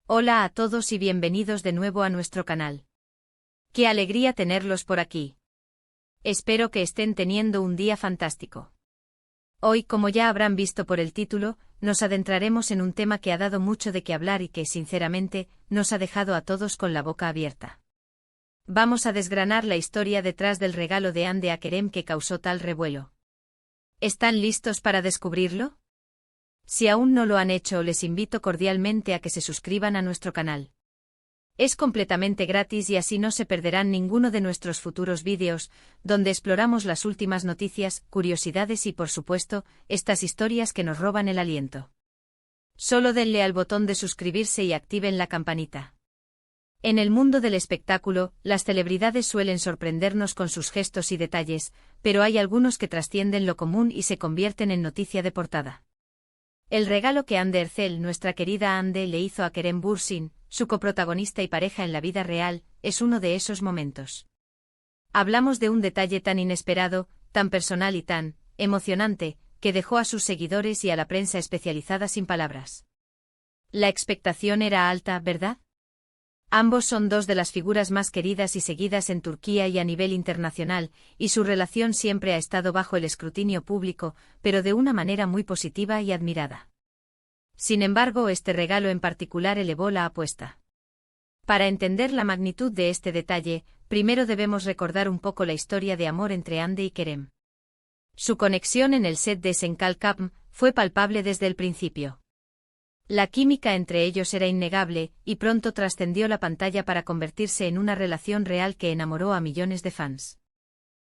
Hola a todos y bienvenidos de nuevo a nuestro canal. ¡Qué alegría tenerlos por aquí! Espero que estén teniendo un día fantástico. Hoy, como ya habrán visto por el título, nos adentraremos en un tema que ha dado mucho de qué hablar y que, sinceramente, nos ha dejado a todos con la boca abierta. Vamos a desgranar la historia detrás del regalo de Anne a Kerem que causó tal revuelo. ¿Están listos para descubrirlo? Si aún no lo han hecho, les invito cordialmente a que se suscriban a nuestro canal. Es completamente gratis y así no se perderán ninguno de nuestros futuros vídeos, donde exploramos las últimas noticias, curiosidades y por supuesto, estas historias que nos roban el aliento. Solo denle al botón de suscribirse y activen la campanita. En el mundo del espectáculo, las celebridades suelen sorprendernos con sus gestos y detalles, pero hay algunos que trascienden lo común y se convierten en noticia de portada. El regalo que Hande Erçel, nuestra querida Hande, le hizo a Kerem Bürsin, su coprotagonista y pareja en la vida real, es uno de esos momentos. Hablamos de un detalle tan inesperado, tan personal y tan emocionante, que dejó a sus seguidores y a la prensa especializada sin palabras. La expectación era alta, ¿verdad? Ambos son dos de las figuras más queridas y seguidas en Turquía y a nivel internacional, y su relación siempre ha estado bajo el escrutinio público, pero de una manera muy positiva y admirada. Sin embargo, este regalo en particular elevó la apuesta. Para entender la magnitud de este detalle, primero debemos recordar un poco la historia de amor entre Hande y Kerem. Su conexión en el set de Senkal Kapm fue palpable desde el principio. La química entre ellos era innegable, y pronto trascendió la pantalla para convertirse en una relación real que enamoró a millones de fans.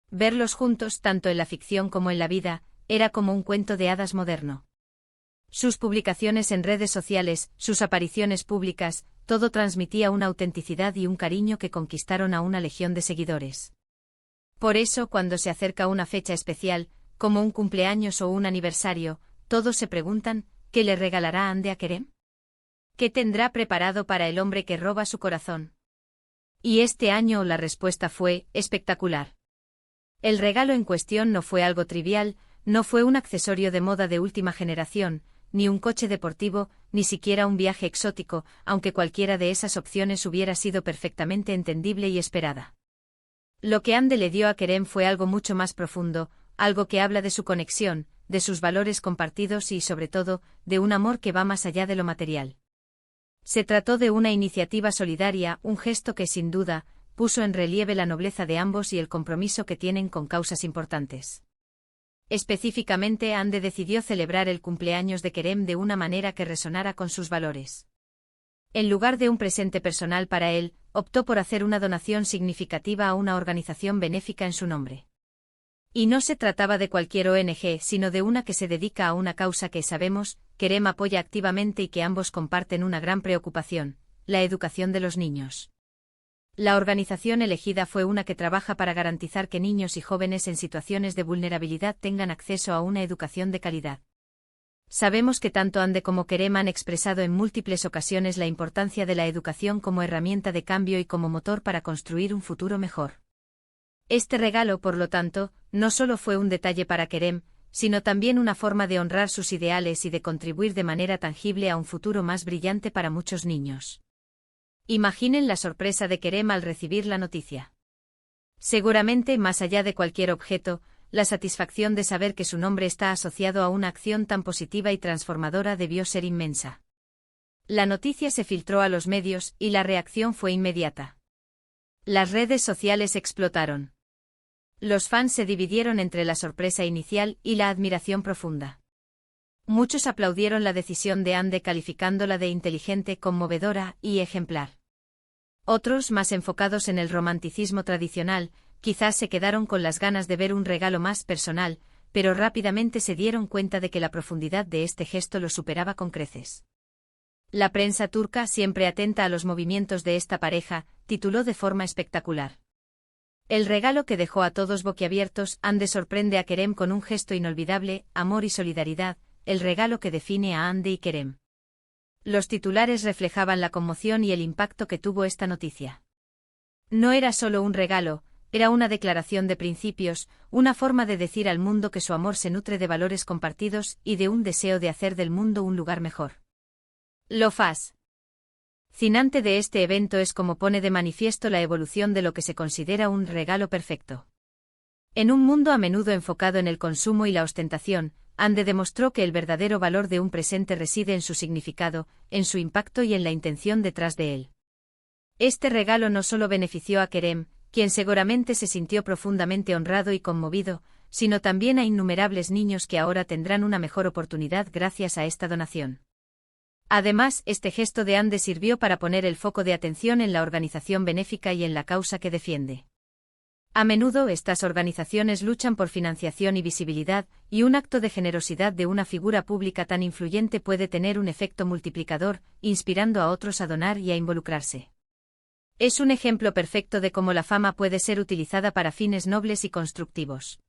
Verlos juntos, tanto en la ficción como en la vida, era como un cuento de hadas moderno. Sus publicaciones en redes sociales, sus apariciones públicas, todo transmitía una autenticidad y un cariño que conquistaron a una legión de seguidores. Por eso, cuando se acerca una fecha especial, como un cumpleaños o un aniversario, todos se preguntan, ¿qué le regalará Hande a Kerem? ¿Qué tendrá preparado para el hombre que roba su corazón? Y este año la respuesta fue espectacular. El regalo en cuestión no fue algo trivial, no fue un accesorio de moda de última generación, ni un coche deportivo, ni siquiera un viaje exótico, aunque cualquiera de esas opciones hubiera sido perfectamente entendible y esperada. Lo que Hande le dio a Kerem fue algo mucho más profundo, algo que habla de su conexión, de sus valores compartidos y, sobre todo, de un amor que va más allá de lo material. Se trató de una iniciativa solidaria, un gesto que, sin duda, puso en relieve la nobleza de ambos y el compromiso que tienen con causas importantes. Específicamente, Hande decidió celebrar el cumpleaños de Kerem de una manera que resonara con sus valores. En lugar de un presente personal para él, optó por hacer una donación significativa a una organización benéfica en su nombre. Y no se trataba de cualquier ONG, sino de una que se dedica a una causa que sabemos, Kerem apoya activamente y que ambos comparten una gran preocupación, la educación de los niños. La organización elegida fue una que trabaja para garantizar que niños y jóvenes en situaciones de vulnerabilidad tengan acceso a una educación de calidad. Sabemos que tanto Hande como Kerem han expresado en múltiples ocasiones la importancia de la educación como herramienta de cambio y como motor para construir un futuro mejor. Este regalo, por lo tanto, no solo fue un detalle para Kerem, sino también una forma de honrar sus ideales y de contribuir de manera tangible a un futuro más brillante para muchos niños. Imaginen la sorpresa de Kerem al recibir la noticia. Seguramente, más allá de cualquier objeto, la satisfacción de saber que su nombre está asociado a una acción tan positiva y transformadora debió ser inmensa. La noticia se filtró a los medios y la reacción fue inmediata. Las redes sociales explotaron. Los fans se dividieron entre la sorpresa inicial y la admiración profunda. Muchos aplaudieron la decisión de Hande calificándola de inteligente, conmovedora y ejemplar. Otros, más enfocados en el romanticismo tradicional, quizás se quedaron con las ganas de ver un regalo más personal, pero rápidamente se dieron cuenta de que la profundidad de este gesto lo superaba con creces. La prensa turca, siempre atenta a los movimientos de esta pareja, tituló de forma espectacular: el regalo que dejó a todos boquiabiertos. Hande sorprende a Kerem con un gesto inolvidable, amor y solidaridad, el regalo que define a Hande y Kerem. Los titulares reflejaban la conmoción y el impacto que tuvo esta noticia. No era solo un regalo, era una declaración de principios, una forma de decir al mundo que su amor se nutre de valores compartidos y de un deseo de hacer del mundo un lugar mejor. Lo fas. fascinante de este evento es cómo pone de manifiesto la evolución de lo que se considera un regalo perfecto. En un mundo a menudo enfocado en el consumo y la ostentación, Ande demostró que el verdadero valor de un presente reside en su significado, en su impacto y en la intención detrás de él. Este regalo no solo benefició a Kerem, quien seguramente se sintió profundamente honrado y conmovido, sino también a innumerables niños que ahora tendrán una mejor oportunidad gracias a esta donación. Además, este gesto de Ande sirvió para poner el foco de atención en la organización benéfica y en la causa que defiende. A menudo estas organizaciones luchan por financiación y visibilidad, y un acto de generosidad de una figura pública tan influyente puede tener un efecto multiplicador, inspirando a otros a donar y a involucrarse. Es un ejemplo perfecto de cómo la fama puede ser utilizada para fines nobles y constructivos.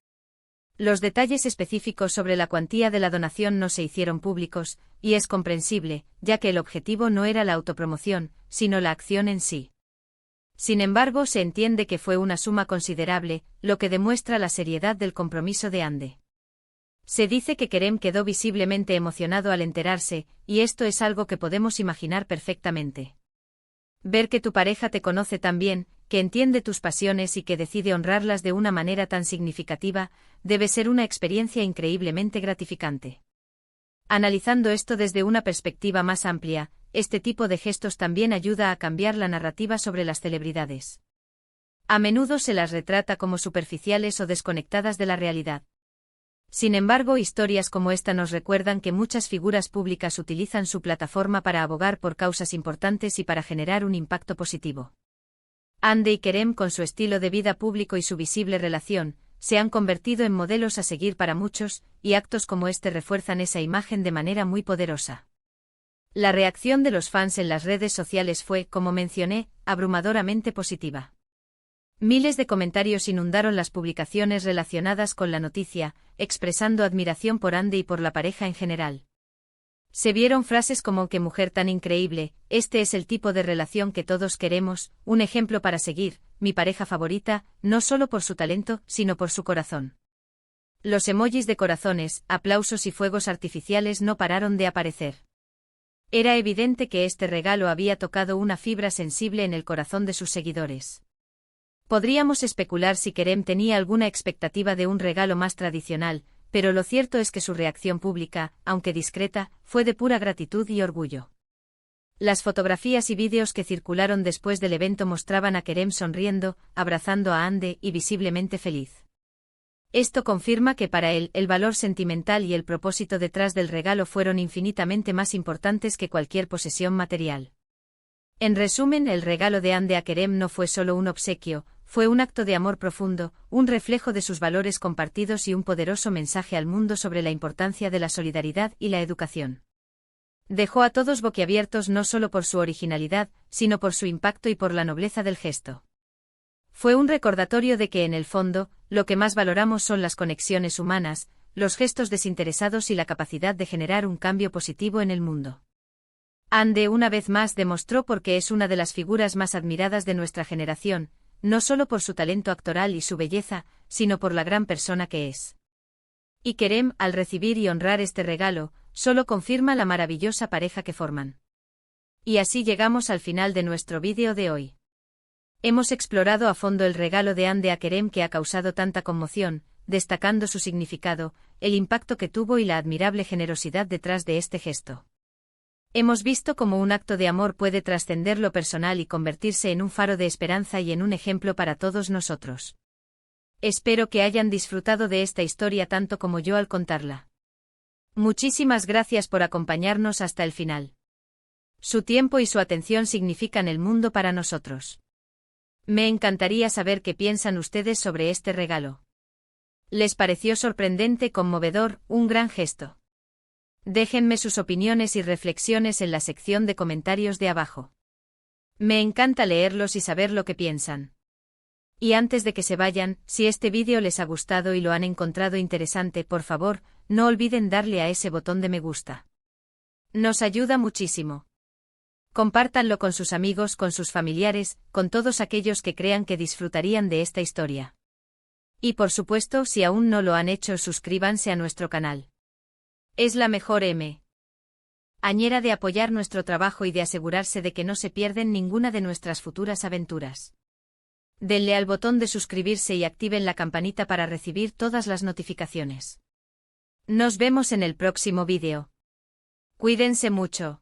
Los detalles específicos sobre la cuantía de la donación no se hicieron públicos, y es comprensible, ya que el objetivo no era la autopromoción, sino la acción en sí. Sin embargo, se entiende que fue una suma considerable, lo que demuestra la seriedad del compromiso de Ande. Se dice que Kerem quedó visiblemente emocionado al enterarse, y esto es algo que podemos imaginar perfectamente. Ver que tu pareja te conoce tan bien, que entiende tus pasiones y que decide honrarlas de una manera tan significativa, debe ser una experiencia increíblemente gratificante. Analizando esto desde una perspectiva más amplia, este tipo de gestos también ayuda a cambiar la narrativa sobre las celebridades. A menudo se las retrata como superficiales o desconectadas de la realidad. Sin embargo, historias como esta nos recuerdan que muchas figuras públicas utilizan su plataforma para abogar por causas importantes y para generar un impacto positivo. Ande y Kerem, con su estilo de vida público y su visible relación, se han convertido en modelos a seguir para muchos, y actos como este refuerzan esa imagen de manera muy poderosa. La reacción de los fans en las redes sociales fue, como mencioné, abrumadoramente positiva. Miles de comentarios inundaron las publicaciones relacionadas con la noticia, expresando admiración por Ande y por la pareja en general. Se vieron frases como "qué mujer tan increíble, este es el tipo de relación que todos queremos, un ejemplo para seguir, mi pareja favorita, no solo por su talento, sino por su corazón". Los emojis de corazones, aplausos y fuegos artificiales no pararon de aparecer. Era evidente que este regalo había tocado una fibra sensible en el corazón de sus seguidores. Podríamos especular si Kerem tenía alguna expectativa de un regalo más tradicional, pero lo cierto es que su reacción pública, aunque discreta, fue de pura gratitud y orgullo. Las fotografías y vídeos que circularon después del evento mostraban a Kerem sonriendo, abrazando a Ande y visiblemente feliz. Esto confirma que para él el valor sentimental y el propósito detrás del regalo fueron infinitamente más importantes que cualquier posesión material. En resumen, el regalo de Ande a Kerem no fue solo un obsequio, fue un acto de amor profundo, un reflejo de sus valores compartidos y un poderoso mensaje al mundo sobre la importancia de la solidaridad y la educación. Dejó a todos boquiabiertos no solo por su originalidad, sino por su impacto y por la nobleza del gesto. Fue un recordatorio de que en el fondo, lo que más valoramos son las conexiones humanas, los gestos desinteresados y la capacidad de generar un cambio positivo en el mundo. Ande una vez más demostró por qué es una de las figuras más admiradas de nuestra generación, no solo por su talento actoral y su belleza, sino por la gran persona que es. Y Kerem, al recibir y honrar este regalo, solo confirma la maravillosa pareja que forman. Y así llegamos al final de nuestro vídeo de hoy. Hemos explorado a fondo el regalo de Ande a Kerem que ha causado tanta conmoción, destacando su significado, el impacto que tuvo y la admirable generosidad detrás de este gesto. Hemos visto cómo un acto de amor puede trascender lo personal y convertirse en un faro de esperanza y en un ejemplo para todos nosotros. Espero que hayan disfrutado de esta historia tanto como yo al contarla. Muchísimas gracias por acompañarnos hasta el final. Su tiempo y su atención significan el mundo para nosotros. Me encantaría saber qué piensan ustedes sobre este regalo. ¿Les pareció sorprendente, conmovedor, un gran gesto? Déjenme sus opiniones y reflexiones en la sección de comentarios de abajo. Me encanta leerlos y saber lo que piensan. Y antes de que se vayan, si este vídeo les ha gustado y lo han encontrado interesante, por favor, no olviden darle a ese botón de me gusta. Nos ayuda muchísimo. Compártanlo con sus amigos, con sus familiares, con todos aquellos que crean que disfrutarían de esta historia. Y por supuesto, si aún no lo han hecho, suscríbanse a nuestro canal. Es la mejor Añera de apoyar nuestro trabajo y de asegurarse de que no se pierden ninguna de nuestras futuras aventuras. Denle al botón de suscribirse y activen la campanita para recibir todas las notificaciones. Nos vemos en el próximo vídeo. Cuídense mucho.